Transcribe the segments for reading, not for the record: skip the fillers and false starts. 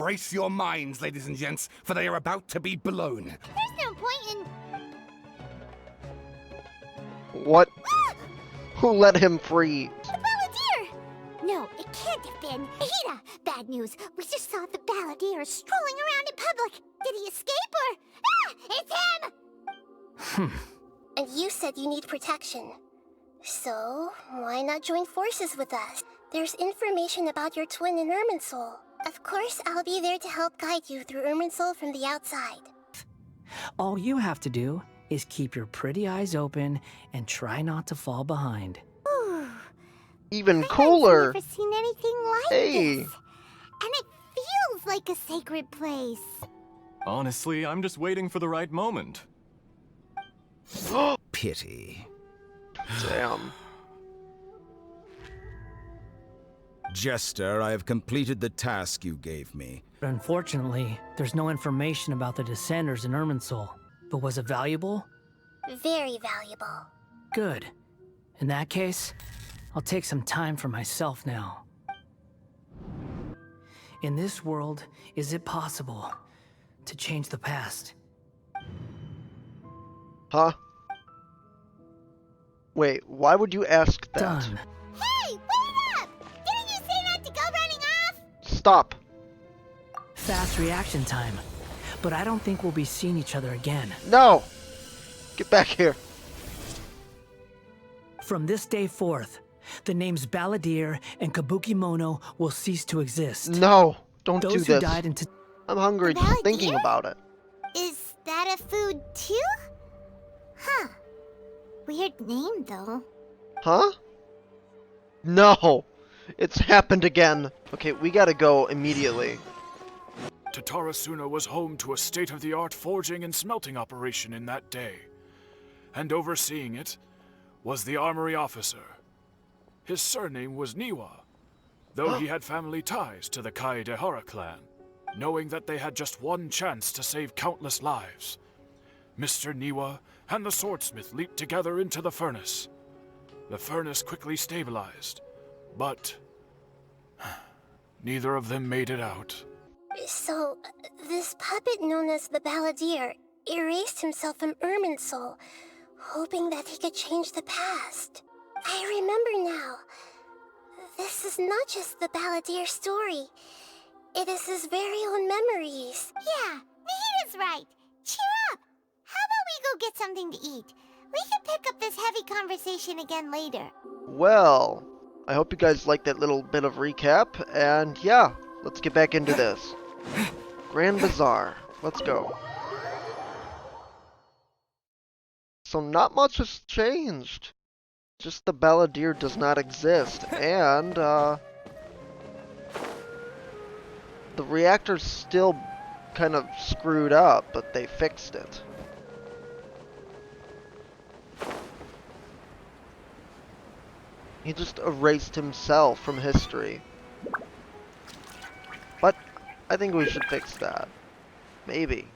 Brace your minds, ladies and gents, for they are about to be blown. There's no point in... What? Who let him free? The balladeer! No, it can't have been. Nahida! Bad news. We just saw the balladeer strolling around in public. Did he escape or... Ah! It's him! And you said you need protection. So, why not join forces with us? There's information about your twin in Irminsul. Of course, I'll be there to help guide you through Irminsul from the outside. All you have to do is keep your pretty eyes open and try not to fall behind. Ooh. Even cooler. I've never seen anything like Hey. this. And it feels like a sacred place. Honestly, I'm just waiting for the right moment. Pity. Damn. Jester, I have completed the task you gave me. But unfortunately, there's no information about the Descenders in Irminsul. But was it valuable? Very valuable. Good. In that case, I'll take some time for myself now. In this world, is it possible to change the past? Huh? Wait, why would you ask that? Done. Hey, wait up! Didn't you say not to go running off? Stop. Fast reaction time. But I don't think we'll be seeing each other again. No! Get back here. From this day forth, the names Balladeer and Kabukimono will cease to exist. No! Don't Those do who this. died in I'm hungry just thinking Balladeer? about it. Is that a food too? Huh. Weird name though. Huh? No! It's happened again. Okay, we gotta go immediately. Tatarasuna was home to a state-of-the-art forging and smelting operation in that day, and overseeing it was the armory officer. His surname was Niwa, though he had family ties to the Kaedehara clan. Knowing that they had just one chance to save countless lives, Mr. Niwa and the swordsmith leaped together into the furnace. The furnace quickly stabilized, but neither of them made it out. So, this puppet known as the Balladeer erased himself from Irminsul, hoping that he could change the past. I remember now. This is not just the Balladeer story. It is his very own memories. Yeah, Nahida's right. Cheer up. How about we go get something to eat? We can pick up this heavy conversation again later. Well, I hope you guys liked that little bit of recap, and yeah, let's get back into this. Grand Bazaar. Let's go. So not much has changed. Just the Balladeer does not exist, and the reactor's still kind of screwed up, but they fixed it. He just erased himself from history. But I think we should fix that. Maybe.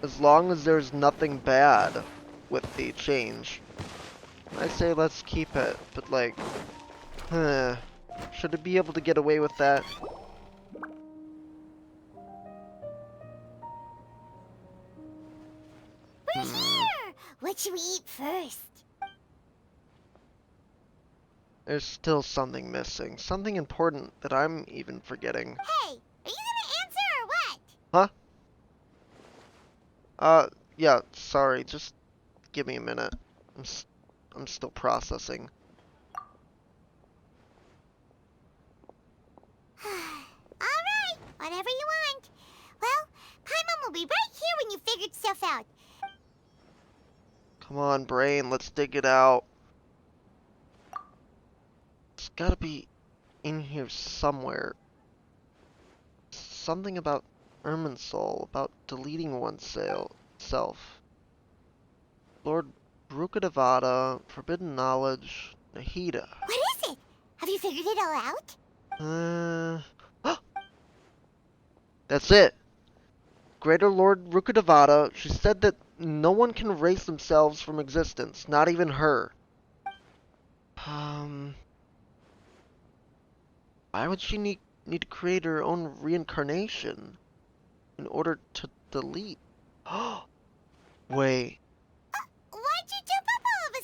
As long as there's nothing bad with the change. I say let's keep it, but like, should it be able to get away with that? We're here! What should we eat first? There's still something missing. Something important that I'm even forgetting. Hey, are you gonna answer or what? Huh? Yeah, sorry. Just give me a minute. I'm still processing. Alright, whatever you want. Well, Paimon will be right here when you figured stuff out. Come on, brain, let's dig it out. It's gotta be in here somewhere. Something about Irminsul, about deleting oneself. Lord Rukadevada, Forbidden Knowledge, Nahida. What is it? Have you figured it all out? That's it. Greater Lord Rukadevada, she said that no one can erase themselves from existence, not even her. Why would she need to create her own reincarnation in order to delete? Wait. Why'd you jump up all of a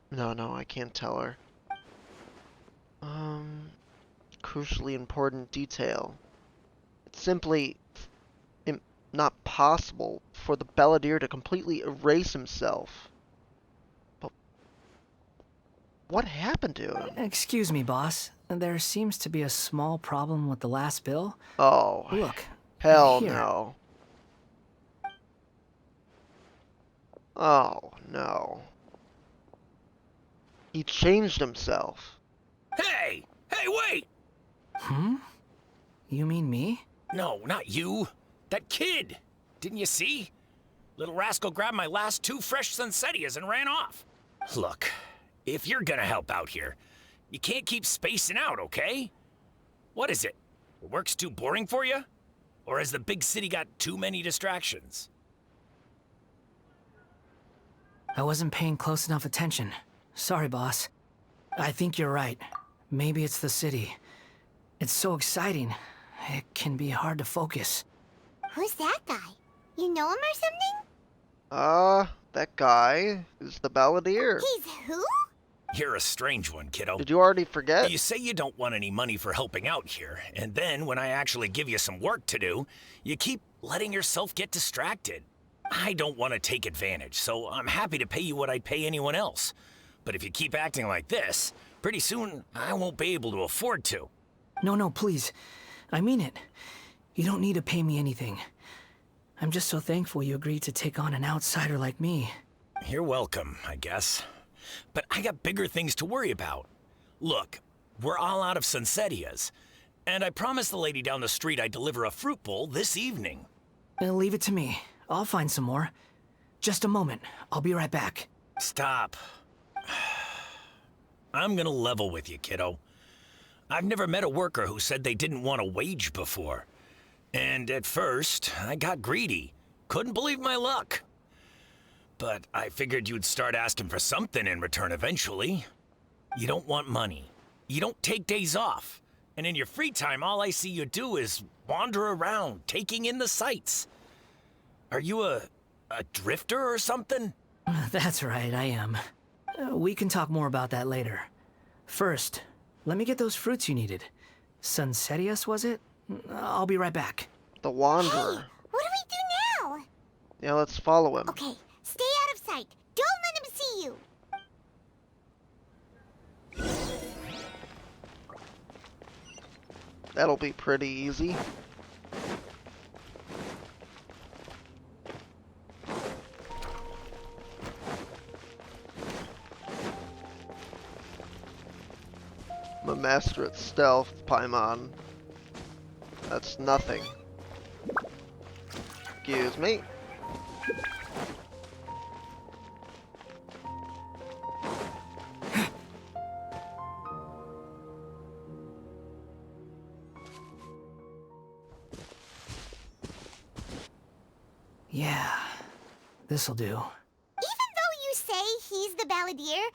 sudden? No, I can't tell her. Crucially important detail. It's simply not possible for the Balladeer to completely erase himself. But what happened to him? Excuse me, boss. There seems to be a small problem with the last bill. Oh, Look. hell here. no. Oh, no. He changed himself. Hey! Hey, wait! Hmm? You mean me? No, not you. That kid! Didn't you see? Little rascal grabbed my last 2 fresh Sunsettias and ran off. Look, if you're gonna help out here, you can't keep spacing out, okay? What is it? Work's too boring for you? Or has the big city got too many distractions? I wasn't paying close enough attention. Sorry, boss. I think you're right. Maybe it's the city. It's so exciting. It can be hard to focus. Who's that guy? You know him or something? That guy is the Balladeer. He's who? You're a strange one, kiddo. Did you already forget? You say you don't want any money for helping out here, and then when I actually give you some work to do, you keep letting yourself get distracted. I don't want to take advantage, so I'm happy to pay you what I'd pay anyone else. But if you keep acting like this, pretty soon I won't be able to afford to. No, please. I mean it. You don't need to pay me anything. I'm just so thankful you agreed to take on an outsider like me. You're welcome, I guess. But I got bigger things to worry about. Look, we're all out of Sunsettias, and I promised the lady down the street I'd deliver a fruit bowl this evening. Leave it to me. I'll find some more. Just a moment. I'll be right back. Stop. I'm gonna level with you, kiddo. I've never met a worker who said they didn't want a wage before. And at first, I got greedy. Couldn't believe my luck. But I figured you'd start asking for something in return eventually. You don't want money. You don't take days off. And in your free time, all I see you do is wander around, taking in the sights. Are you a drifter or something? That's right, I am. We can talk more about that later. First, let me get those fruits you needed. Sunsettias, was it? I'll be right back. The Wanderer. Hey, what do we do now? Yeah, let's follow him. Okay, stay out of sight. Don't let him see you. That'll be pretty easy. I'm a master at stealth, Paimon. That's nothing. Excuse me. Yeah, this'll do. Even though you say he's the Balladeer,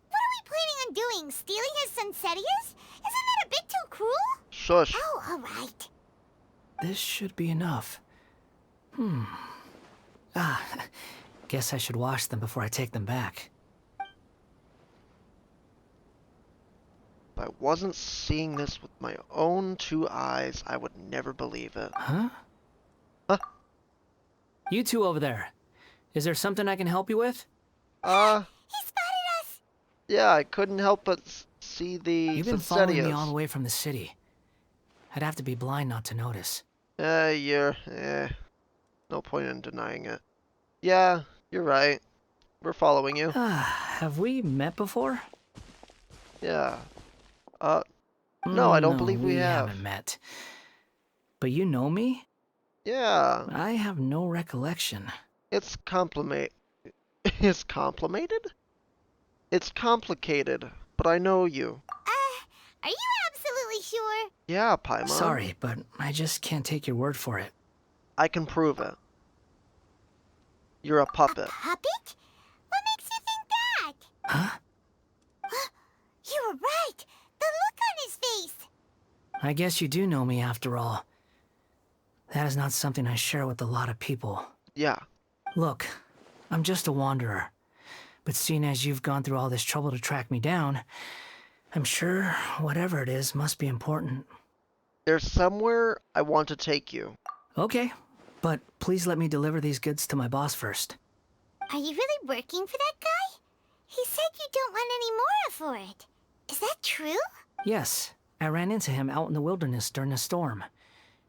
what are we planning on doing? Stealing his Sunsettias? Isn't that a bit too cruel? Shush. Oh, alright. This should be enough. Guess I should wash them before I take them back. If I wasn't seeing this with my own 2 eyes, I would never believe it. Huh? Huh? You two over there. Is there something I can help you with? He spotted us! Yeah, I couldn't help but see the You've been following me all the Sunsettias. way from the city. I'd have to be blind not to notice. No point in denying it. Yeah, you're right. We're following you. Have we met before? Yeah. No, I don't believe we have. haven't met. But you know me? Yeah. I have no recollection. It's It's complicated? It's complicated, but I know you. Are you absolutely sure? Yeah, Paimon. Sorry, but I just can't take your word for it. I can prove it. You're a puppet. Puppet? What makes you think that? Huh? You were right! The I guess you do know me after all. That is not something I share with a lot of people. Yeah. Look, I'm just a wanderer. But seeing as you've gone through all this trouble to track me down, I'm sure whatever it is must be important. There's somewhere I want to take you. Okay, but please let me deliver these goods to my boss first. Are you really working for that guy? He said you don't want any more for it. Is that true? Yes, I ran into him out in the wilderness during a storm,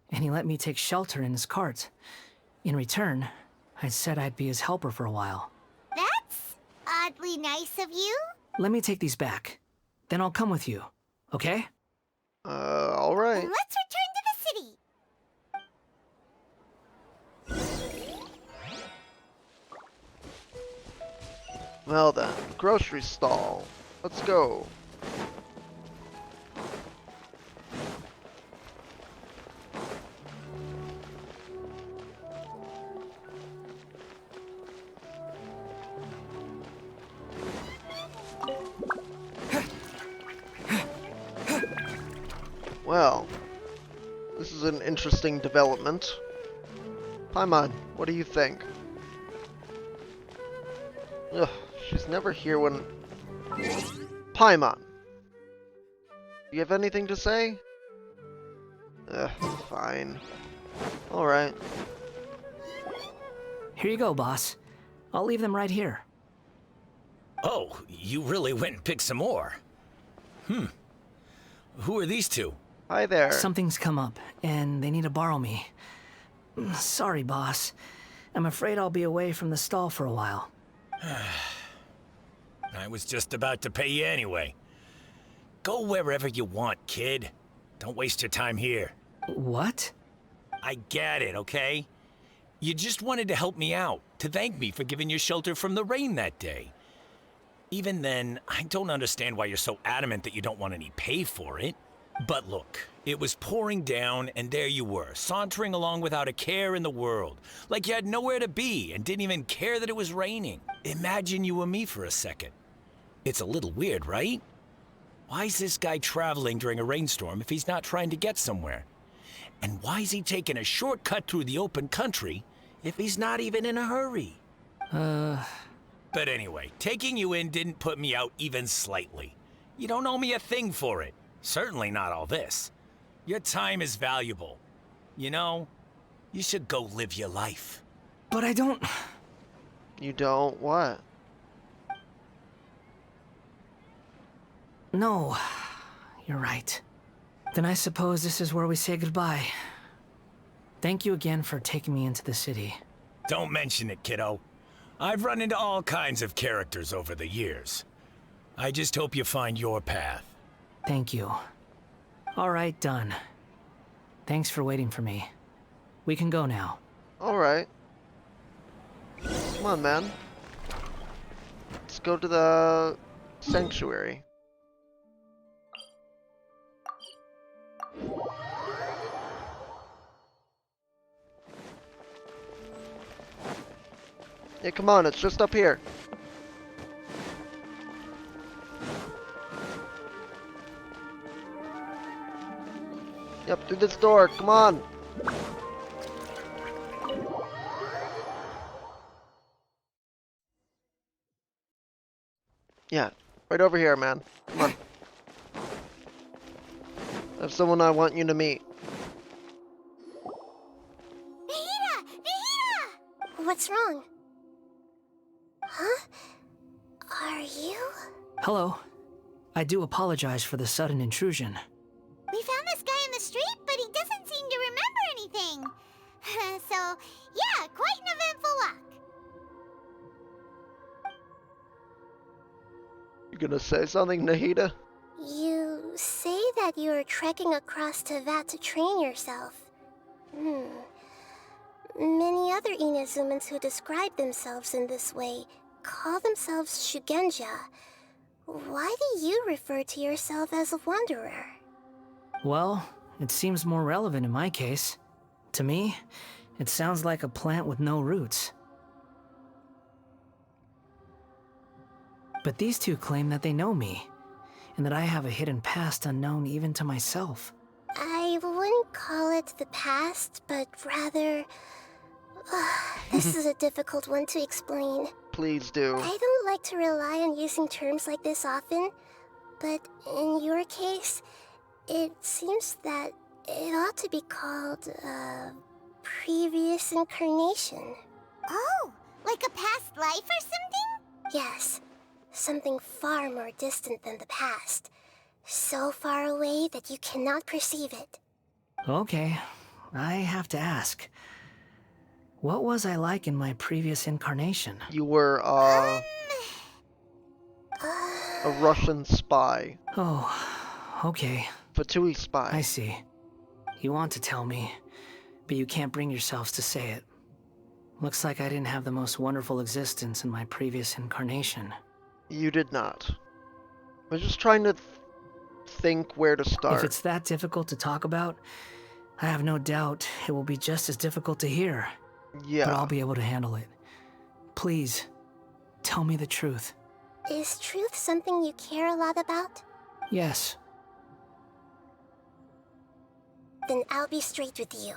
and he let me take shelter in his cart. In return, I said I'd be his helper for a while. That's oddly nice of you. Let me take these back. Then I'll come with you, okay? Alright. Let's return to the city. Well then, grocery stall. Let's go. Well, this is an interesting development. Paimon, what do you think? Ugh, she's never here when... Paimon! Do you have anything to say? Ugh, fine. Alright. Here you go, boss. I'll leave them right here. Oh, you really went and picked some more. Who are these two? Hi there. Something's come up, and they need to borrow me. Sorry, boss. I'm afraid I'll be away from the stall for a while. I was just about to pay you anyway. Go wherever you want, kid. Don't waste your time here. What? I get it, okay? You just wanted to help me out, to thank me for giving you shelter from the rain that day. Even then, I don't understand why you're so adamant that you don't want any pay for it. But look, it was pouring down, and there you were, sauntering along without a care in the world, like you had nowhere to be and didn't even care that it was raining. Imagine you were me for a second. It's a little weird, right? Why is this guy traveling during a rainstorm if he's not trying to get somewhere? And why is he taking a shortcut through the open country if he's not even in a hurry? But anyway, taking you in didn't put me out even slightly. You don't owe me a thing for it. Certainly not all this. Your time is valuable. You know, you should go live your life. But I don't... You don't what? No, you're right. Then I suppose this is where we say goodbye. Thank you again for taking me into the city. Don't mention it, kiddo. I've run into all kinds of characters over the years. I just hope you find your path. Thank you. All right, done. Thanks for waiting for me. We can go now. Alright. Come on, man. Let's go to the sanctuary. Yeah, come on, it's just up here. Yep, through this door, come on! Yeah, right over here, man. Come on. I have someone I want you to meet. Nahida! Nahida! What's wrong? Huh? Are you? Hello. I do apologize for the sudden intrusion. We found this guy in the street, but he doesn't seem to remember anything. So, yeah, quite an eventful walk. You gonna say something, Nahida? You say that you're trekking across Teyvat to train yourself. Many other Inazumans who describe themselves in this way call themselves Shugenja. Why do you refer to yourself as a wanderer? Well, it seems more relevant in my case. To me, it sounds like a plant with no roots. But these two claim that they know me, and that I have a hidden past unknown even to myself. I wouldn't call it the past, but rather... this is a difficult one to explain. Please do. I don't like to rely on using terms like this often, but in your case, it seems that it ought to be called, previous incarnation. Oh, like a past life or something? Yes, something far more distant than the past. So far away that you cannot perceive it. Okay, I have to ask. What was I like in my previous incarnation? You were, a Russian spy. Oh, okay. Fatui spy. I see. You want to tell me, but you can't bring yourselves to say it. Looks like I didn't have the most wonderful existence in my previous incarnation. You did not. I was just trying to think where to start. If it's that difficult to talk about, I have no doubt it will be just as difficult to hear. Yeah. But I'll be able to handle it. Please, tell me the truth. Is truth something you care a lot about? Yes. Then I'll be straight with you.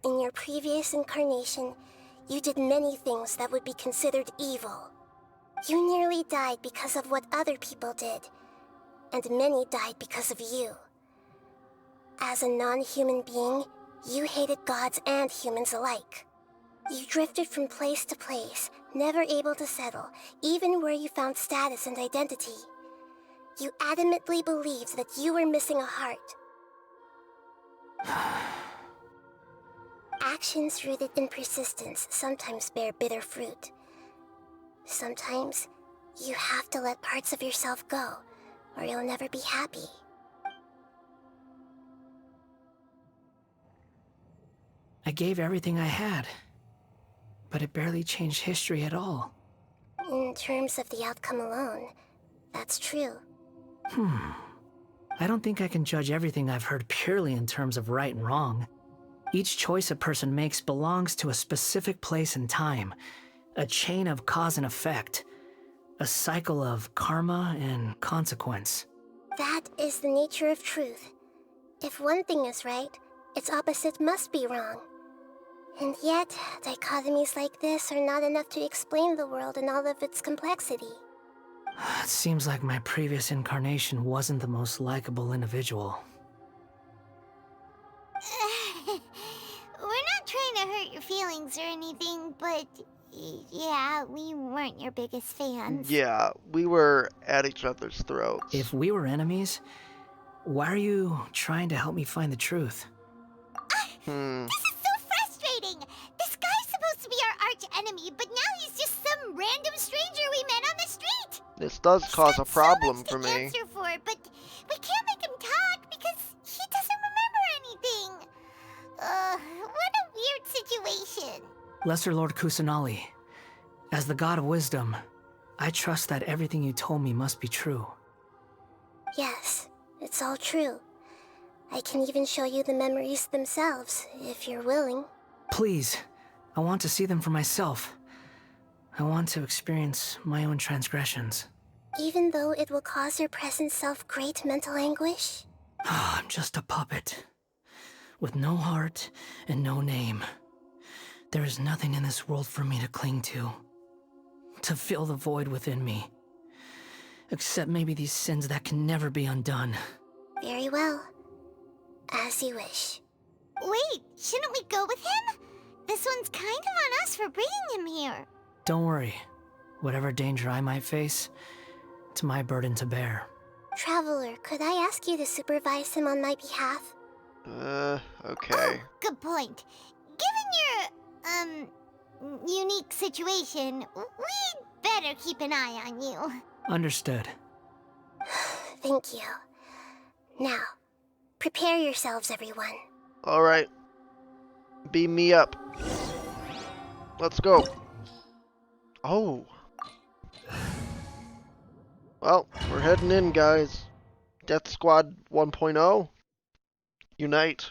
In your previous incarnation, you did many things that would be considered evil. You nearly died because of what other people did, and many died because of you. As a non-human being, you hated gods and humans alike. You drifted from place to place, never able to settle, even where you found status and identity. You adamantly believed that you were missing a heart. Actions rooted in persistence sometimes bear bitter fruit. Sometimes, you have to let parts of yourself go, or you'll never be happy. I gave everything I had, but it barely changed history at all. In terms of the outcome alone, that's true. I don't think I can judge everything I've heard purely in terms of right and wrong. Each choice a person makes belongs to a specific place and time, a chain of cause and effect, a cycle of karma and consequence. That is the nature of truth. If one thing is right, its opposite must be wrong. And yet, dichotomies like this are not enough to explain the world in all of its complexity. It seems like my previous incarnation wasn't the most likable individual. We're not trying to hurt your feelings or anything, but yeah, we weren't your biggest fans. Yeah, we were at each other's throats. If we were enemies, why are you trying to help me find the truth? This is so frustrating! This guy's supposed to be our arch enemy, but now he's just some random stranger we met on the street! This does He's cause got a problem so for much to me. answer for, but we can't make him talk because he doesn't remember anything. What a weird situation. Lesser Lord Kusanali, as the god of wisdom, I trust that everything you told me must be true. Yes, it's all true. I can even show you the memories themselves, if you're willing. Please, I want to see them for myself. I want to experience my own transgressions. Even though it will cause your present self great mental anguish? I'm just a puppet, with no heart and no name. There is nothing in this world for me to cling to fill the void within me. Except maybe these sins that can never be undone. Very well. As you wish. Wait, shouldn't we go with him? This one's kind of on us for bringing him here. Don't worry. Whatever danger I might face, it's my burden to bear. Traveler, could I ask you to supervise him on my behalf? Okay. Good point. Given your, unique situation, we'd better keep an eye on you. Understood. Thank you. Now, prepare yourselves, everyone. Alright. Beam me up. Let's go. Oh. Well, we're heading in, guys. Death Squad 1.0. Unite.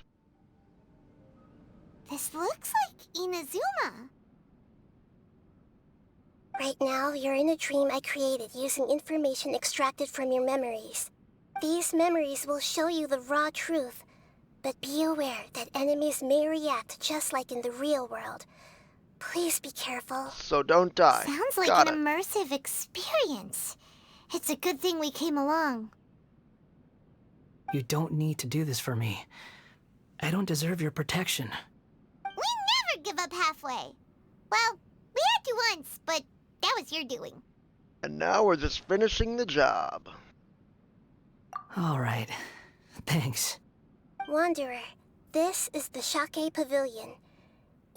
This looks like Inazuma. Right now, you're in a dream I created using information extracted from your memories. These memories will show you the raw truth, But be aware that enemies may react just like in the real world. Please be careful. So don't die. Sounds like Got an it. immersive experience. It's a good thing we came along. You don't need to do this for me. I don't deserve your protection. We never give up halfway. Well, we had to once, but that was your doing. And now we're just finishing the job. All right. Thanks. Wanderer, this is the Shake Pavilion.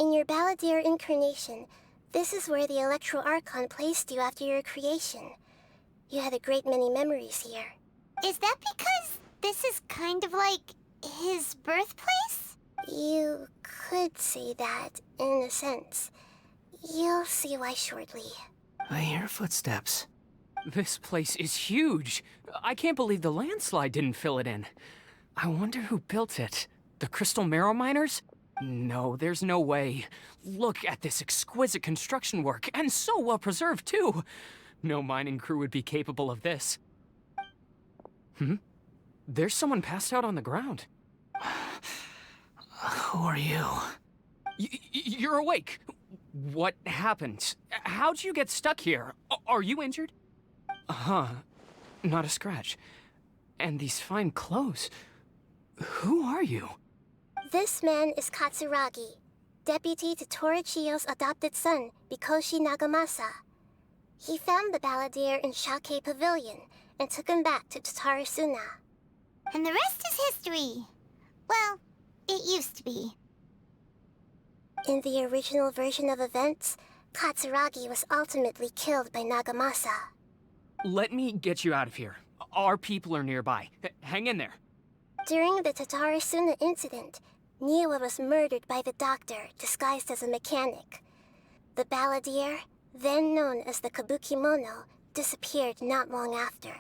In your Balladeer incarnation, this is where the Electro Archon placed you after your creation. You had a great many memories here. Is that because this is kind of like his birthplace? You could say that, in a sense. You'll see why shortly. I hear footsteps. This place is huge. I can't believe the landslide didn't fill it in. I wonder who built it. The Crystal Marrow Miners? No, there's no way. Look at this exquisite construction work, and so well preserved, too. No mining crew would be capable of this. There's someone passed out on the ground. Who are you? You're awake. What happened? How'd you get stuck here? Are you injured? Not a scratch. And these fine clothes. Who are you? This man is Katsuragi, deputy to Torichiyo's adopted son, Mikoshi Nagamasa. He found the Balladeer in Shake Pavilion and took him back to Tatarasuna. And the rest is history. Well, it used to be. In the original version of events, Katsuragi was ultimately killed by Nagamasa. Let me get you out of here. Our people are nearby. Hang in there. During the Tatarasuna incident, Niwa was murdered by the doctor disguised as a mechanic. The Balladeer, then known as the Kabukimono, disappeared not long after.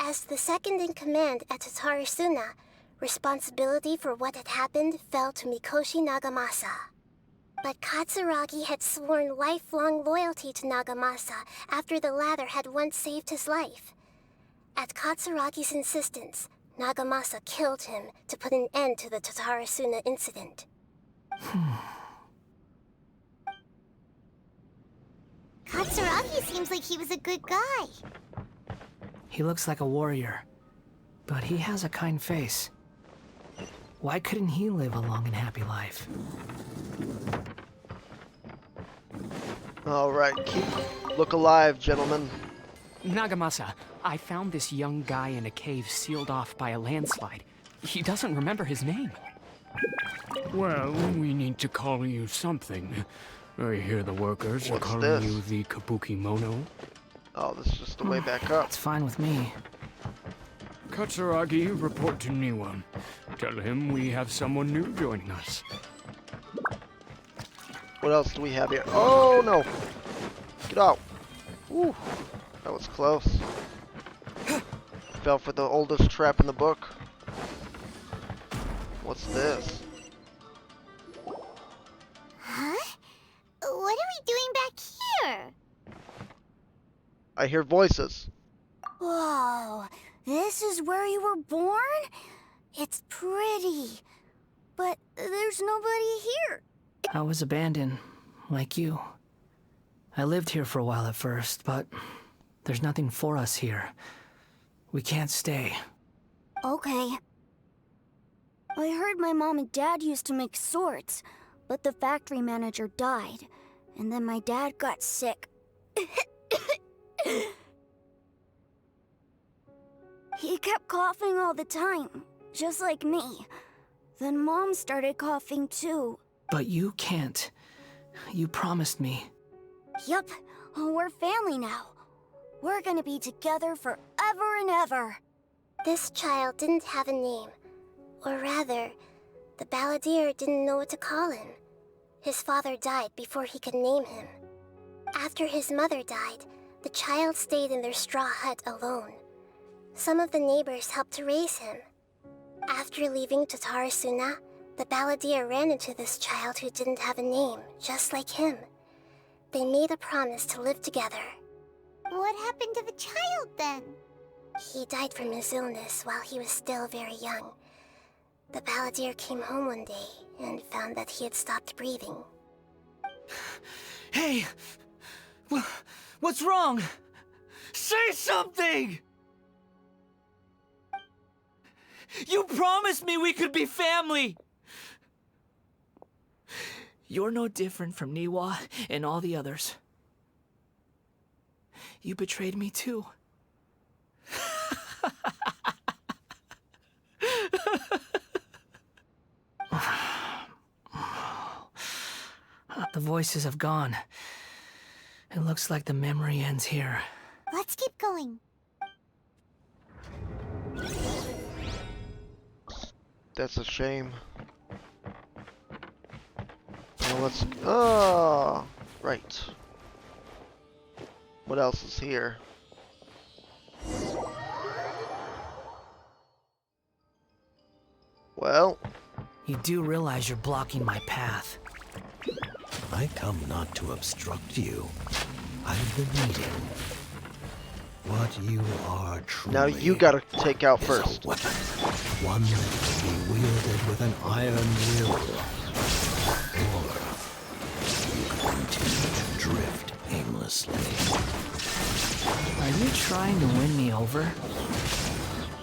As the second in command at Tatarasuna, responsibility for what had happened fell to Mikoshi Nagamasa. But Katsuragi had sworn lifelong loyalty to Nagamasa after the latter had once saved his life. At Katsuragi's insistence, Nagamasa killed him to put an end to the Tatarasuna incident. Katsuragi seems like he was a good guy. He looks like a warrior, but he has a kind face. Why couldn't he live a long and happy life? Alright, look alive, gentlemen. Nagamasa, I found this young guy in a cave sealed off by a landslide. He doesn't remember his name. Well, we need to call you something. I hear the workers are What's calling this? you the Kabukimono. Oh, this is just the way back up. It's fine with me. Katsuragi, report to Niwa. Tell him we have someone new joining us. What else do we have here? Oh, no. Get out. Ooh, that was close. Fell for the oldest trap in the book. What's this? Huh? What are we doing back here? I hear voices. Whoa, this is where you were born? It's pretty, but there's nobody here. I was abandoned, like you. I lived here for a while at first, but there's nothing for us here. We can't stay. Okay. I heard my mom and dad used to make swords, but the factory manager died, and then my dad got sick. He kept coughing all the time, just like me. Then Mom started coughing too. But you can't. You promised me. Yup, we're family now. We're gonna be together forever and ever. This child didn't have a name. Or rather, the Balladeer didn't know what to call him. His father died before he could name him. After his mother died, the child stayed in their straw hut alone. Some of the neighbors helped to raise him. After leaving Tatarasuna, the Balladeer ran into this child who didn't have a name, just like him. They made a promise to live together. What happened to the child then? He died from his illness while he was still very young. The balladeer came home one day and found that he had stopped breathing. Hey! What's wrong? Say something! You promised me we could be family! You're no different from Niwa and all the others. You betrayed me too. The voices have gone. It looks like the memory ends here. Let's keep going. That's a shame. Well, let's... Oh, right. What else is here? Well... You do realize you're blocking my path. I come not to obstruct you. I've been waiting. What you are truly... Now you gotta take out first. A weapon. One that can be wielded with an iron will. Or you continue to drift aimlessly. Are you trying to win me over?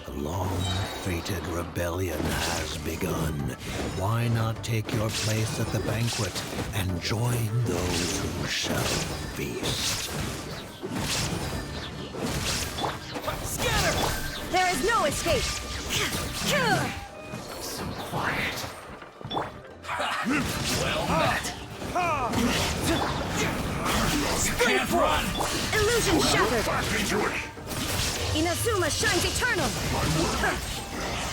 The long-fated rebellion has begun. Why not take your place at the banquet and join those who shall feast? Scatter! There is no escape! So quiet. Well met. Can't run! Illusion shattered! Inazuma shines eternal!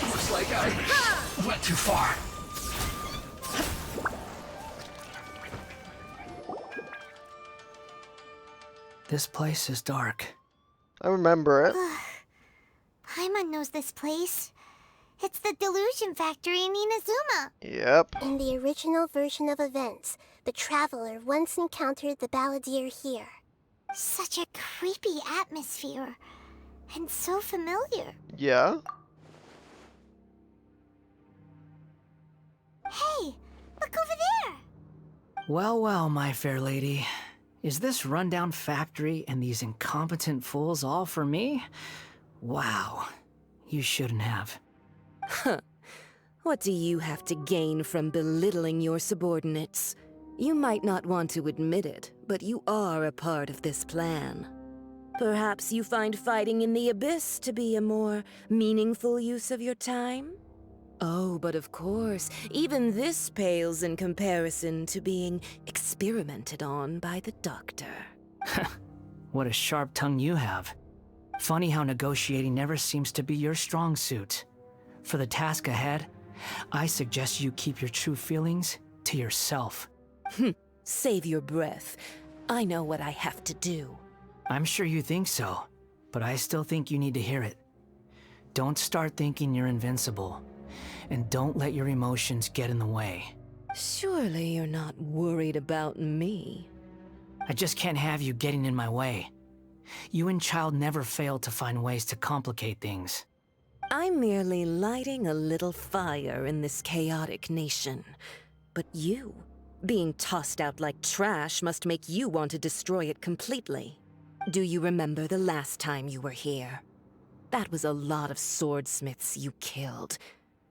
Looks like I went too far. This place is dark. I remember it. Paimon knows this place. It's the Delusion Factory in Inazuma. Yep. In the original version of events, the Traveler once encountered the balladeer here. Such a creepy atmosphere. And so familiar. Yeah? Hey, look over there! Well, well, my fair lady. Is this rundown factory and these incompetent fools all for me? Wow. You shouldn't have. Huh. What do you have to gain from belittling your subordinates? You might not want to admit it, but you are a part of this plan. Perhaps you find fighting in the Abyss to be a more meaningful use of your time? Oh, but of course, even this pales in comparison to being experimented on by the Doctor. What a sharp tongue you have. Funny how negotiating never seems to be your strong suit. For the task ahead, I suggest you keep your true feelings to yourself. Save your breath. I know what I have to do. I'm sure you think so, but I still think you need to hear it. Don't start thinking you're invincible, and don't let your emotions get in the way. Surely you're not worried about me. I just can't have you getting in my way. You and Child never fail to find ways to complicate things. I'm merely lighting a little fire in this chaotic nation. But you, being tossed out like trash, must make you want to destroy it completely. Do you remember the last time you were here? That was a lot of swordsmiths you killed.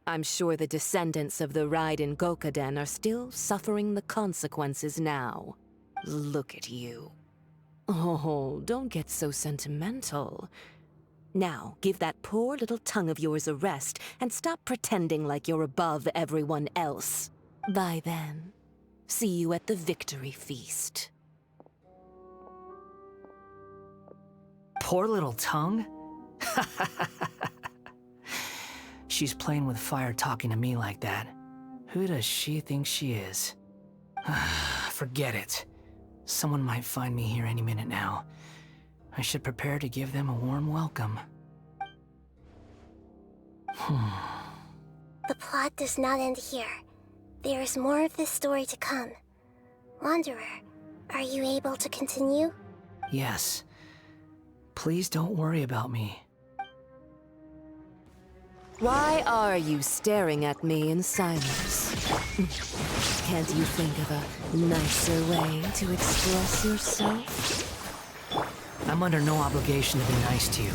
I'm sure the descendants of the Raiden Gokaden are still suffering the consequences now. Look at you. Oh, don't get so sentimental. Now, give that poor little tongue of yours a rest and stop pretending like you're above everyone else. Bye then. See you at the victory feast. Poor little tongue? She's playing with fire talking to me like that. Who does she think she is? Forget it. Someone might find me here any minute now. I should prepare to give them a warm welcome. The plot does not end here. There is more of this story to come. Wanderer, are you able to continue? Yes. Please don't worry about me. Why are you staring at me in silence? Can't you think of a nicer way to express yourself? I'm under no obligation to be nice to you.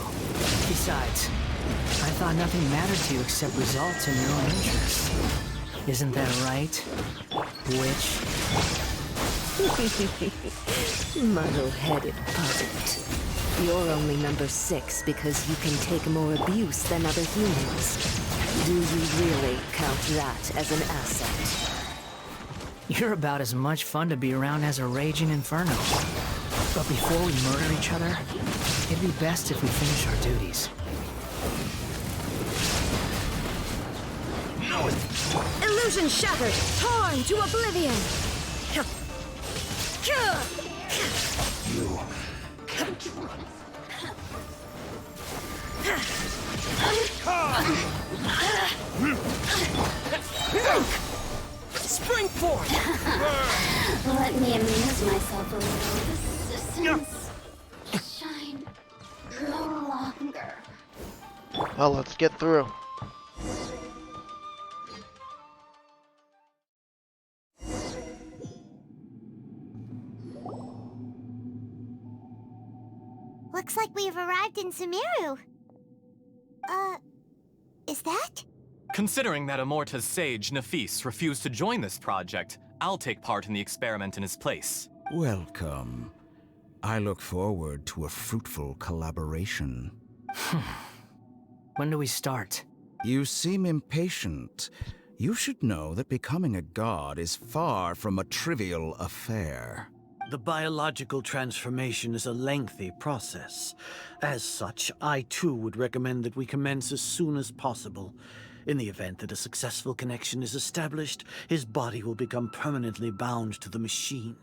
Besides, I thought nothing mattered to you except results in your own interests. Isn't that right, witch? Muddle-headed puppet. You're only number 6 because you can take more abuse than other humans. Do you really count that as an asset? You're about as much fun to be around as a raging inferno. But before we murder each other, it'd be best if we finish our duties. Illusion shattered! Torn to oblivion! Spring forth! Let me amuse myself a little. The systems shine no longer. Well, let's get through. Looks like we've arrived in Sumeru. Is that? Considering that Amorta's sage, Nafis, refused to join this project, I'll take part in the experiment in his place. Welcome. I look forward to a fruitful collaboration. When do we start? You seem impatient. You should know that becoming a god is far from a trivial affair. The biological transformation is a lengthy process. As such, I too would recommend that we commence as soon as possible. In the event that a successful connection is established, his body will become permanently bound to the machine,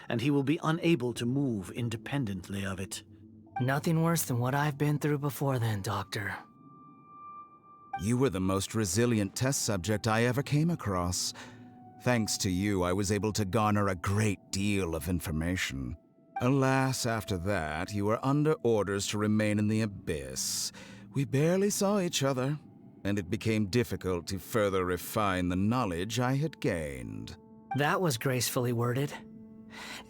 and he will be unable to move independently of it. Nothing worse than what I've been through before then, Doctor. You were the most resilient test subject I ever came across. Thanks to you, I was able to garner a great deal of information. Alas, after that, you were under orders to remain in the Abyss. We barely saw each other, and it became difficult to further refine the knowledge I had gained. That was gracefully worded.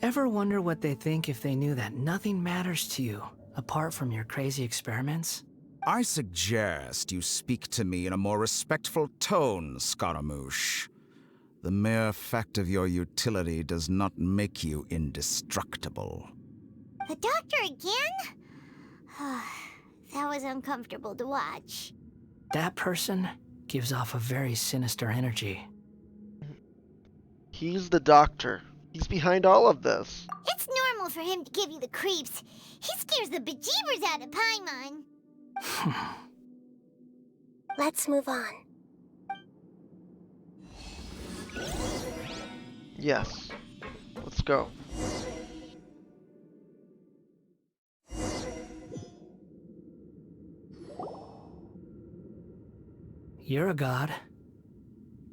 Ever wonder what they think if they knew that nothing matters to you, apart from your crazy experiments? I suggest you speak to me in a more respectful tone, Scaramouche. The mere fact of your utility does not make you indestructible. The doctor again? That was uncomfortable to watch. That person gives off a very sinister energy. He's the doctor. He's behind all of this. It's normal for him to give you the creeps. He scares the bejeebers out of Paimon. Let's move on. Yes. Let's go. You're a god.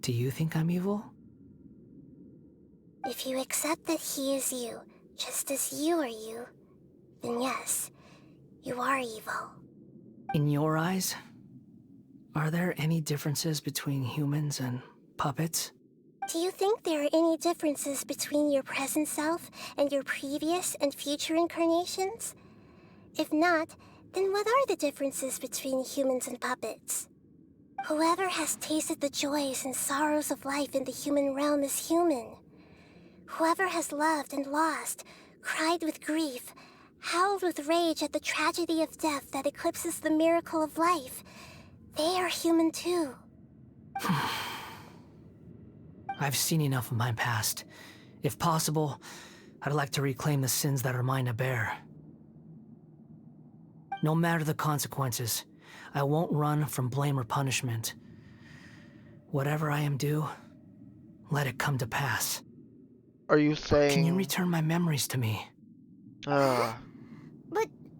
Do you think I'm evil? If you accept that he is you, just as you are you, then yes, you are evil. In your eyes, are there any differences between humans and puppets? Do you think there are any differences between your present self and your previous and future incarnations? If not, then what are the differences between humans and puppets? Whoever has tasted the joys and sorrows of life in the human realm is human. Whoever has loved and lost, cried with grief, howled with rage at the tragedy of death that eclipses the miracle of life, they are human too. I've seen enough of my past. If possible, I'd like to reclaim the sins that are mine to bear. No matter the consequences, I won't run from blame or punishment. Whatever I am due, let it come to pass. Are you saying... Can you return my memories to me? But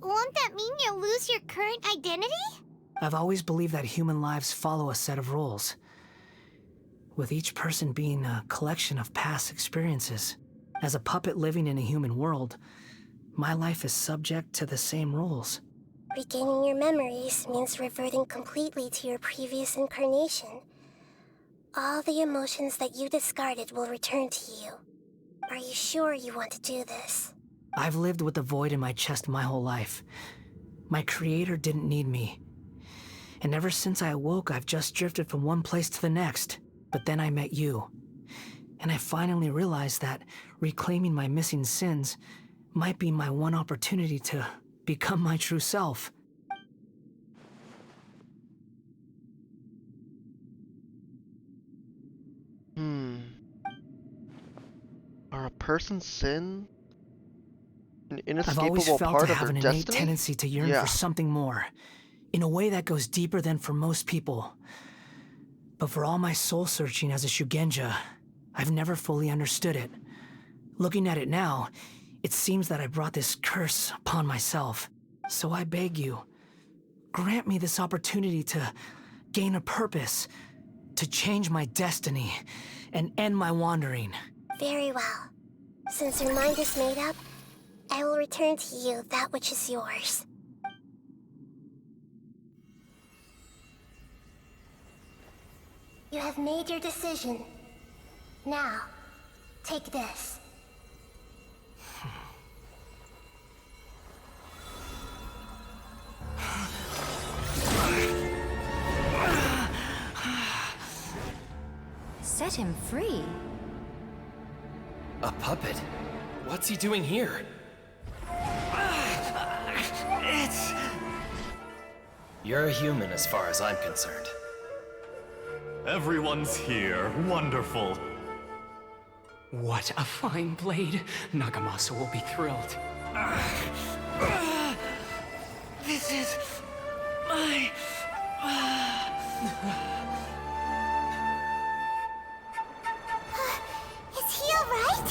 won't that mean you'll lose your current identity? I've always believed that human lives follow a set of rules, with each person being a collection of past experiences. As a puppet living in a human world, my life is subject to the same rules. Regaining your memories means reverting completely to your previous incarnation. All the emotions that you discarded will return to you. Are you sure you want to do this? I've lived with the void in my chest my whole life. My creator didn't need me. And ever since I awoke, I've just drifted from one place to the next. But then I met you. And I finally realized that reclaiming my missing sins might be my one opportunity to become my true self. Are a person's sin an I've always inescapable felt part I of have their an innate destiny? tendency to yearn Yeah. for something more, in a way that goes deeper than for most people. But for all my soul-searching as a Shugenja, I've never fully understood it. Looking at it now, it seems that I brought this curse upon myself. So I beg you, grant me this opportunity to gain a purpose, to change my destiny, and end my wandering. Very well. Since your mind is made up, I will return to you that which is yours. You have made your decision. Now, take this. Set him free. A puppet? What's he doing here? You're a human as far as I'm concerned. Everyone's here. Wonderful. What a fine blade. Nagamasa will be thrilled. This is my... Is he alright?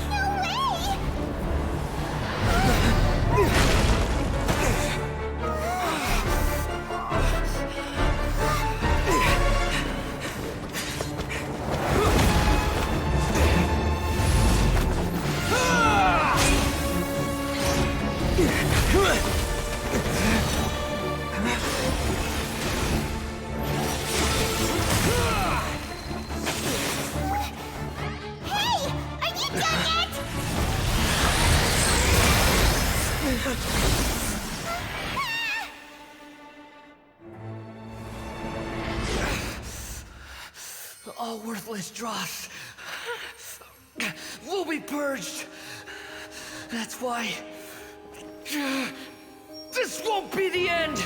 No way! Hey! Are you done yet? All worthless dross will be purged. That's why this won't be the end.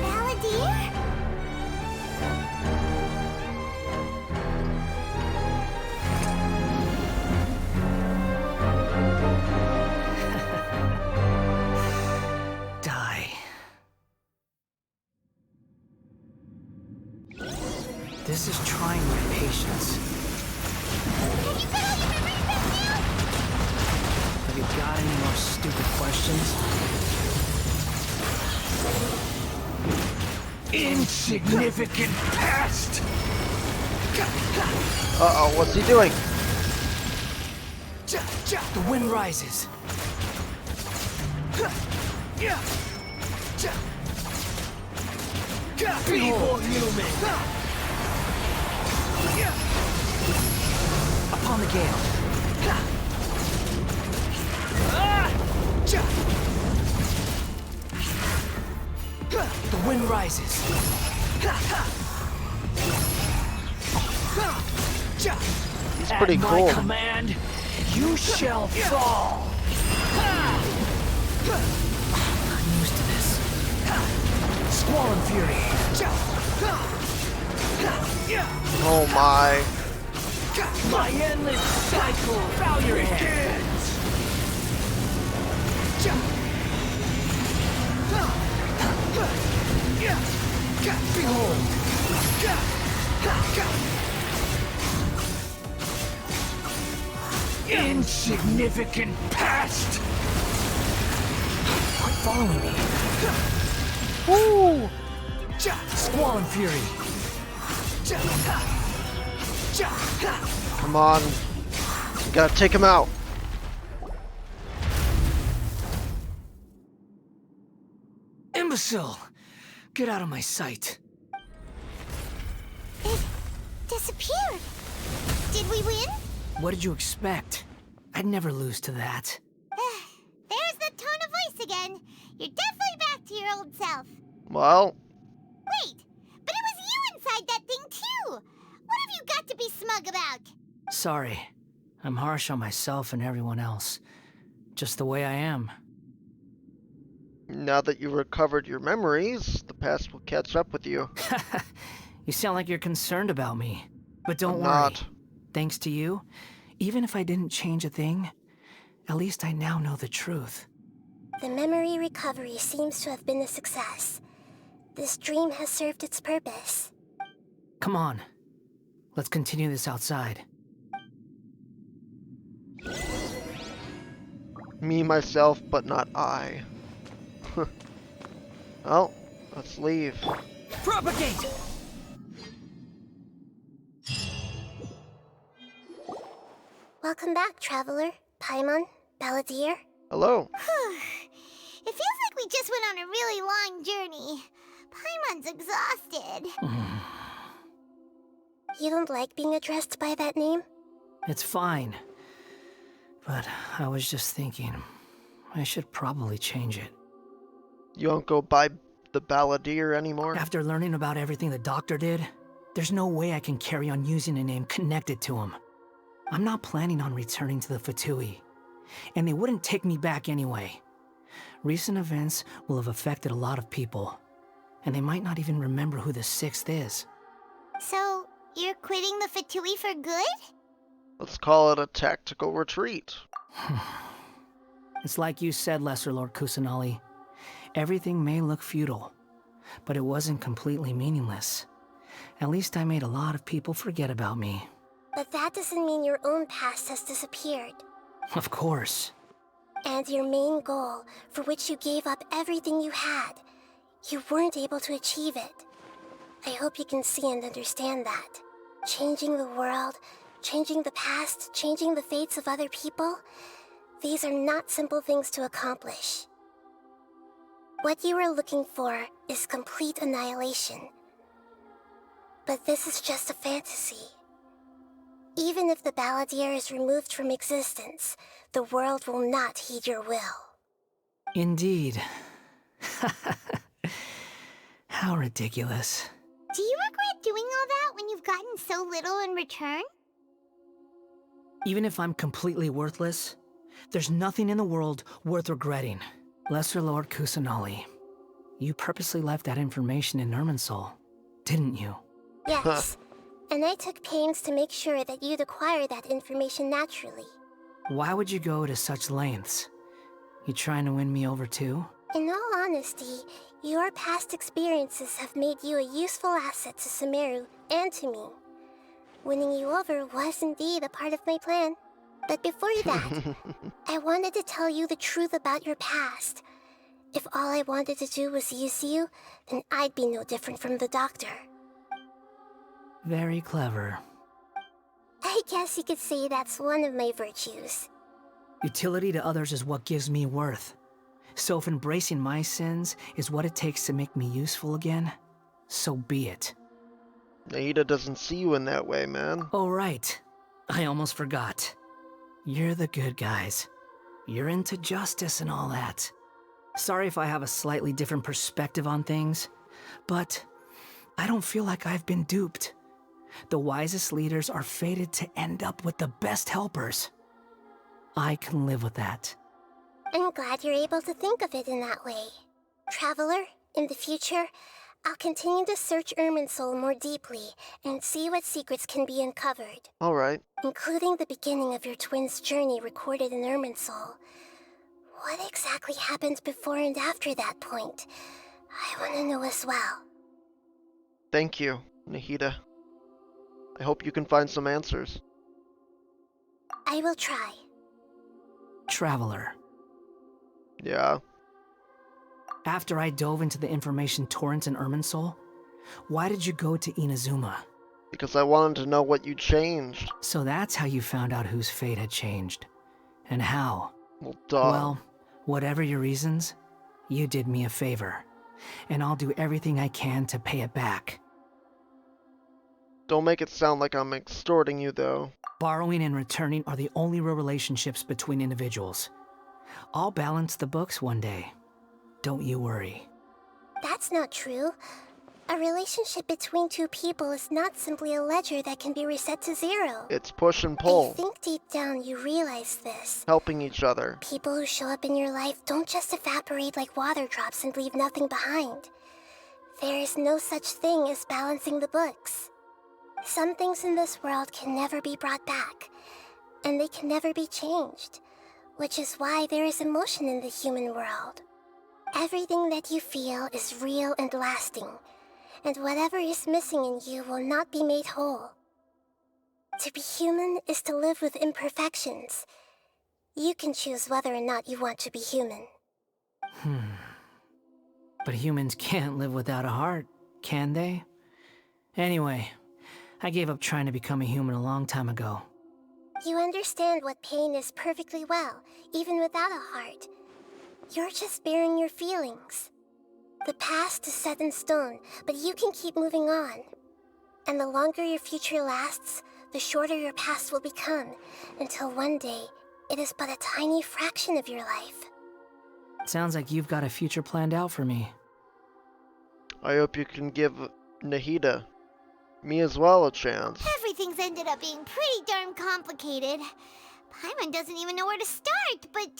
Balladeer? Die. This is trying my patience. Have you got any more stupid questions? Insignificant past! Uh-oh, what's he doing? The wind rises. Behold, human! Upon the gale. The wind rises. He's pretty At my cool. command, you shall fall. I'm used to this. Squall and fury. Oh my. My endless cycle. Bow your head. Behold! Insignificant past! Quit following me. Woo! Squall and Fury. Come on. You gotta take him out. Imbecile! Get out of my sight. It disappeared. Did we win? What did you expect? I'd never lose to that. There's the tone of voice again. You're definitely back to your old self. Well, Wait, but it was you inside that thing too. What have you got to be smug about? Sorry. I'm harsh on myself and everyone else. Just the way I am. now that you've recovered your memories, the past will catch up with you. You sound like you're concerned about me. But don't I'm worry. not. Thanks to you, even if I didn't change a thing, at least I now know the truth. The memory recovery seems to have been a success. This dream has served its purpose. Come on. Let's continue this outside. Me, myself, but not I. Well, let's leave. Propagate! Welcome back, Traveler, Paimon, Balladeer. Hello. It feels like we just went on a really long journey. Paimon's exhausted. You don't like being addressed by that name? It's fine. But I was just thinking, I should probably change it. You don't go by the Balladeer anymore? After learning about everything the doctor did, there's no way I can carry on using a name connected to him. I'm not planning on returning to the Fatui, and they wouldn't take me back anyway. Recent events will have affected a lot of people, and they might not even remember who the Sixth is. So, you're quitting the Fatui for good? Let's call it a tactical retreat. It's like you said, Lesser Lord Kusanali. Everything may look futile, but it wasn't completely meaningless. At least I made a lot of people forget about me. But that doesn't mean your own past has disappeared. Of course. And your main goal, for which you gave up everything you had, you weren't able to achieve it. I hope you can see and understand that. Changing the world, changing the past, changing the fates of other people, these are not simple things to accomplish. What you are looking for is complete annihilation. But this is just a fantasy. Even if the Balladeer is removed from existence, the world will not heed your will. Indeed. How ridiculous. Do you regret doing all that when you've gotten so little in return? Even if I'm completely worthless, there's nothing in the world worth regretting. Lesser Lord Kusanali, you purposely left that information in Irminsul, didn't you? Yes, and I took pains to make sure that you'd acquire that information naturally. Why would you go to such lengths? You trying to win me over too? In all honesty, your past experiences have made you a useful asset to Sumeru and to me. Winning you over was indeed a part of my plan. But before that, I wanted to tell you the truth about your past. If all I wanted to do was use you, then I'd be no different from the doctor. Very clever. I guess you could say that's one of my virtues. Utility to others is what gives me worth. So if embracing my sins is what it takes to make me useful again, so be it. Nahida doesn't see you in that way, man. Oh, right. I almost forgot. You're the good guys. You're into justice and all that. Sorry if I have a slightly different perspective on things, but I don't feel like I've been duped. The wisest leaders are fated to end up with the best helpers. I can live with that. I'm glad you're able to think of it in that way. Traveler, in the future, I'll continue to search Irminsul more deeply and see what secrets can be uncovered. Alright. Including the beginning of your twins' journey recorded in Irminsul. What exactly happened before and after that point? I want to know as well. Thank you, Nahida. I hope you can find some answers. I will try. Traveler, Yeah. after I dove into the information torrent in Irminsul, why did you go to Inazuma? Because I wanted to know what you changed. So that's how you found out whose fate had changed. And how? Well, duh. Well, whatever your reasons, you did me a favor. And I'll do everything I can to pay it back. Don't make it sound like I'm extorting you, though. Borrowing and returning are the only real relationships between individuals. I'll balance the books one day. Don't you worry. That's not true. A relationship between two people is not simply a ledger that can be reset to zero. It's push and I pull. think deep down you realize this. Helping each other. People who show up in your life don't just evaporate like water drops and leave nothing behind. There is no such thing as balancing the books. Some things in this world can never be brought back, and they can never be changed, which is why there is emotion in the human world. Everything that you feel is real and lasting, and whatever is missing in you will not be made whole. To be human is to live with imperfections. You can choose whether or not you want to be human. But humans can't live without a heart, can they? Anyway, I gave up trying to become a human a long time ago. You understand what pain is perfectly well, even without a heart. You're just bearing your feelings. The past is set in stone, but you can keep moving on. And the longer your future lasts, the shorter your past will become, until one day, it is but a tiny fraction of your life. Sounds like you've got a future planned out for me. I hope you can give Nahida, me as well, a chance. Everything's ended up being pretty darn complicated. Paimon doesn't even know where to start, but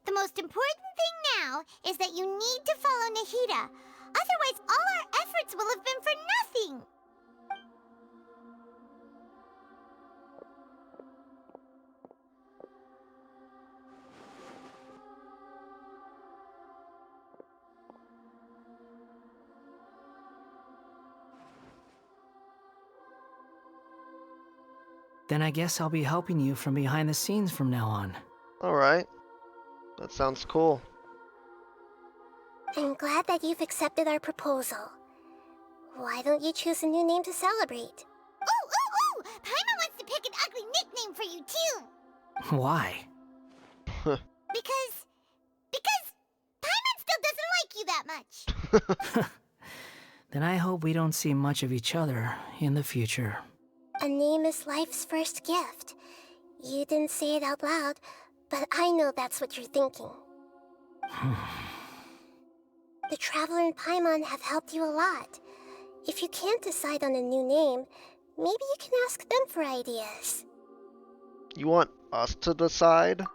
the most important thing now is that you need to follow Nahida. Otherwise, all our efforts will have been for nothing. Then I guess I'll be helping you from behind the scenes from now on. Alright. That sounds cool. I'm glad that you've accepted our proposal. Why don't you choose a new name to celebrate? Ooh! Paimon wants to pick an ugly nickname for you, too. Why? Because Paimon still doesn't like you that much. Then I hope we don't see much of each other in the future. A name is life's first gift. You didn't say it out loud, but I know that's what you're thinking. The Traveler and Paimon have helped you a lot. If you can't decide on a new name, maybe you can ask them for ideas. You want us to decide? No,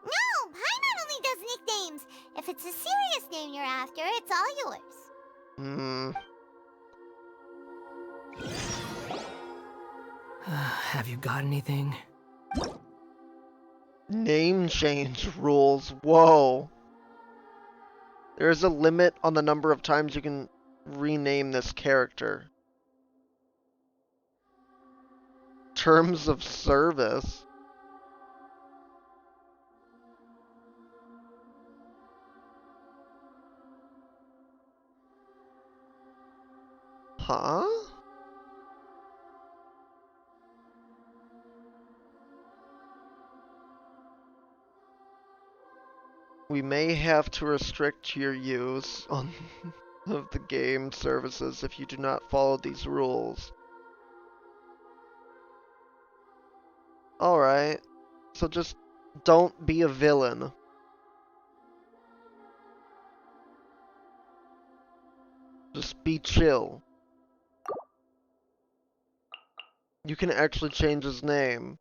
Paimon only does nicknames. If it's a serious name you're after, it's all yours. Have you got anything? Name change rules. Whoa. There's a limit on the number of times you can rename this character. Terms of service. Huh? We may have to restrict your use of the game services if you do not follow these rules. Alright, so just don't be a villain. Just be chill. You can actually change his name.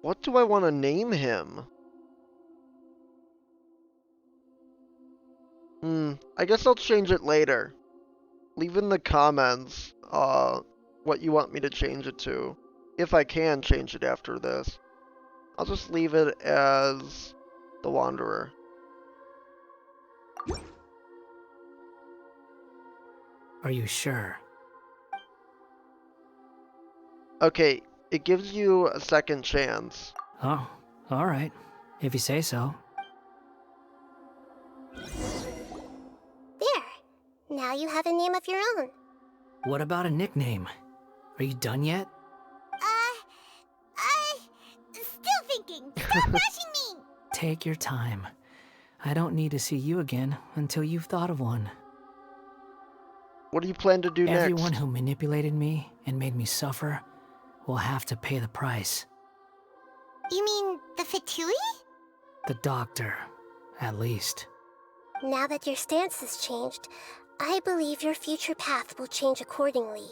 What do I want to name him? I guess I'll change it later. leave in the comments what you want me to change it to. If I can change it after this. I'll just leave it as the Wanderer. Are you sure? Okay, it gives you a second chance. Oh, alright. If you say so. There. Now you have a name of your own. What about a nickname? Are you done yet? Still thinking. Stop rushing me! Take your time. I don't need to see you again until you've thought of one. What do you plan to do next? Everyone who manipulated me and made me suffer will have to pay the price. You mean the Fatui? The doctor, at least. Now that your stance has changed, I believe your future path will change accordingly.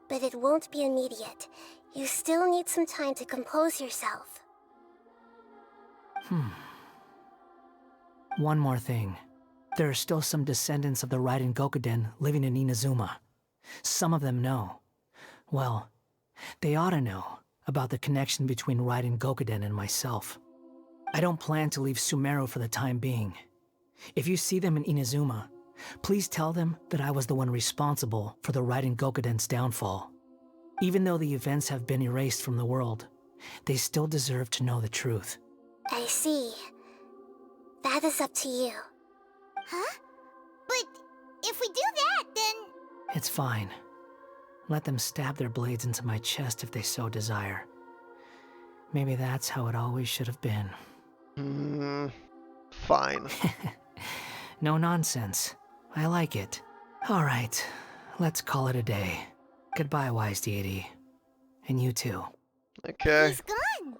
But it won't be immediate. You still need some time to compose yourself. One more thing. There are still some descendants of the Raiden Gokuden living in Inazuma. Some of them know. Well, they ought to know about the connection between Raiden Gokuden and myself. I don't plan to leave Sumeru for the time being. If you see them in Inazuma, please tell them that I was the one responsible for the Raiden Gokuden's downfall. Even though the events have been erased from the world, they still deserve to know the truth. I see. That is up to you. Huh? But if we do that, then... It's fine. Let them stab their blades into my chest if they so desire. Maybe that's how it always should have been. Fine. No nonsense. I like it. Alright, let's call it a day. Goodbye, wise deity. And you too. Okay. He's gone!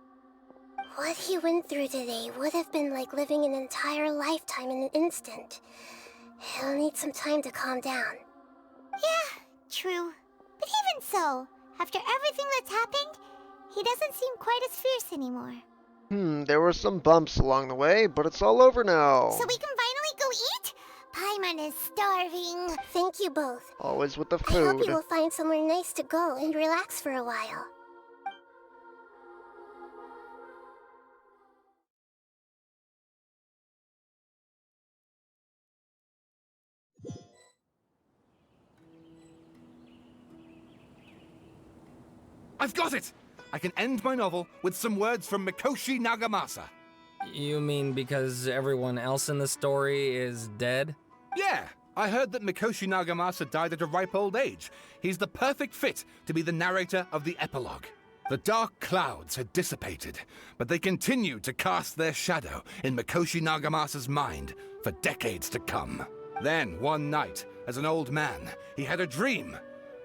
What he went through today would have been like living an entire lifetime in an instant. He'll need some time to calm down. Yeah, true. But even so, after everything that's happened, he doesn't seem quite as fierce anymore. There were some bumps along the way, but it's all over now. So we can finally go eat? Paimon is starving. Thank you both. Always with the I hope food. you will find somewhere nice to go and relax for a while. I've got it! I can end my novel with some words from Mikoshi Nagamasa. You mean because everyone else in the story is dead? Yeah, I heard that Mikoshi Nagamasa died at a ripe old age. He's the perfect fit to be the narrator of the epilogue. The dark clouds had dissipated, but they continued to cast their shadow in Mikoshi Nagamasa's mind for decades to come. Then, one night, as an old man, he had a dream.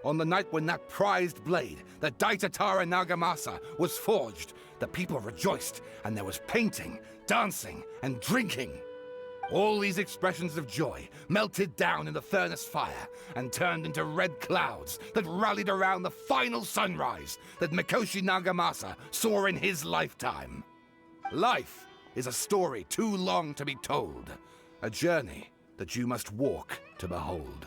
On the night when that prized blade, the Daitatara Nagamasa, was forged, the people rejoiced, and there was painting, dancing, and drinking. All these expressions of joy melted down in the furnace fire and turned into red clouds that rallied around the final sunrise that Mikoshi Nagamasa saw in his lifetime. Life is a story too long to be told, a journey that you must walk to behold.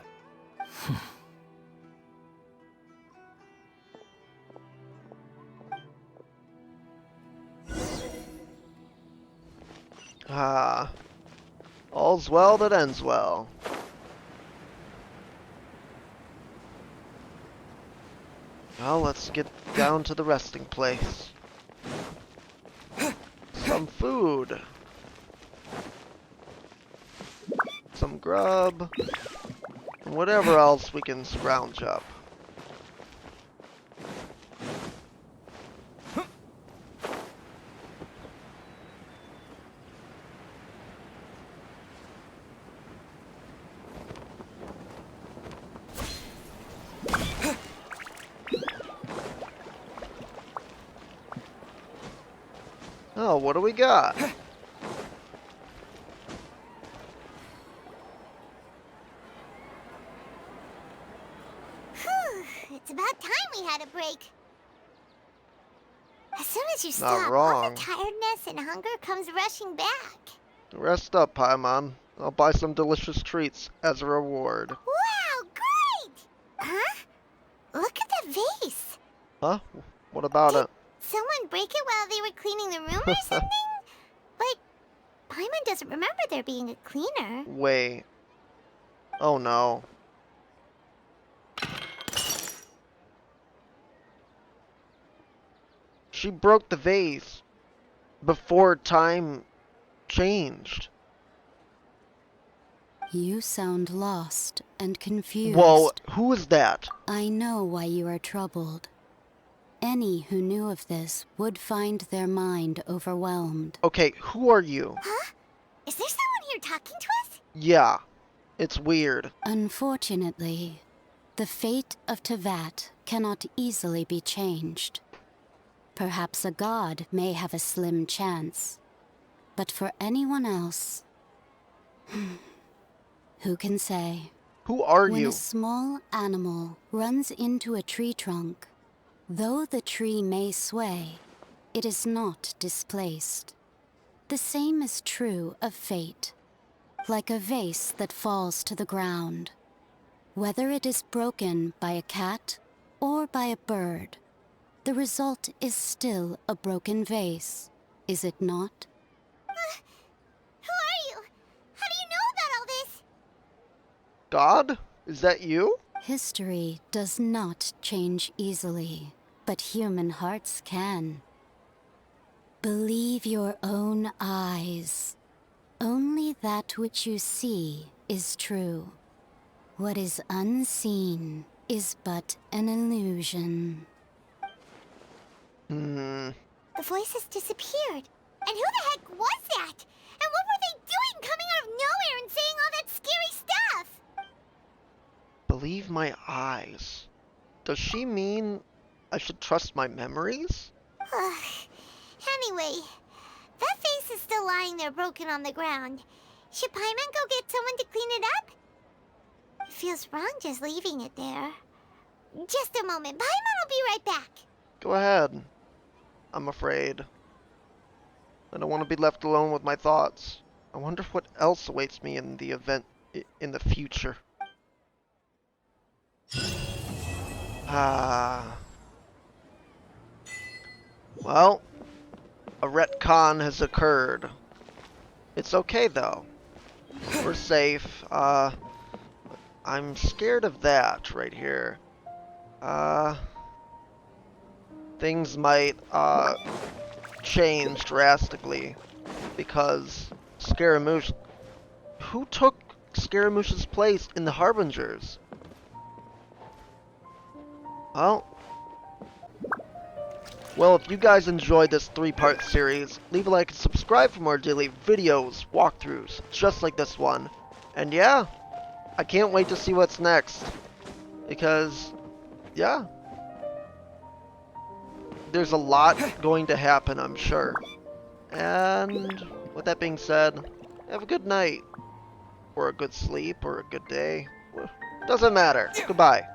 All's well that ends well. Well, let's get down to the resting place. Some food. Some grub. And whatever else we can scrounge up. Oh, what do we got? Whew, it's about time we had a break. As soon as you stop, all wrong. the tiredness and hunger comes rushing back. Rest up, Paimon. I'll buy some delicious treats as a reward. Wow, Huh? Look at that vase. Huh? What about it? Someone break it while they were cleaning the room or something? But Paimon doesn't remember there being a cleaner. Wait. Oh no. She broke the vase before time changed. You sound lost and confused. Whoa, who is that? I know why you are troubled. Any who knew of this would find their mind overwhelmed. Okay, who are you? Huh? Is there someone here talking to us? Yeah, it's weird. Unfortunately, the fate of Tevat cannot easily be changed. Perhaps a god may have a slim chance. But for anyone else, who can say? Who are When you? a small animal runs into a tree trunk, though the tree may sway, it is not displaced. The same is true of fate, like a vase that falls to the ground. Whether it is broken by a cat or by a bird, the result is still a broken vase, is it not? Who are you? How do you know about all this? God? Is that you? History does not change easily, but human hearts can. Believe your own eyes. Only that which you see is true. What is unseen is but an illusion. The voice has disappeared. And who the heck was that? And what were they doing coming out of nowhere and saying all that scary stuff? Believe my eyes. Does she mean I should trust my memories? Anyway, that vase is still lying there broken on the ground. Should Paimon go get someone to clean it up? It feels wrong just leaving it there. Just a moment. Paimon will be right back. Go ahead. I'm afraid. I don't want to be left alone with my thoughts. I wonder what else awaits me in the event in the future. Well, a retcon has occurred. It's okay though. We're safe. I'm scared of that right here. Things might change drastically because Scaramouche. Who took Scaramouche's place in the Harbingers? Well, if you guys enjoyed this 3-part series, leave a like and subscribe for more daily videos, walkthroughs, just like this one. And yeah, I can't wait to see what's next. Because, yeah. There's a lot going to happen, I'm sure. And with that being said, have a good night. Or a good sleep, or a good day. Doesn't matter. Goodbye.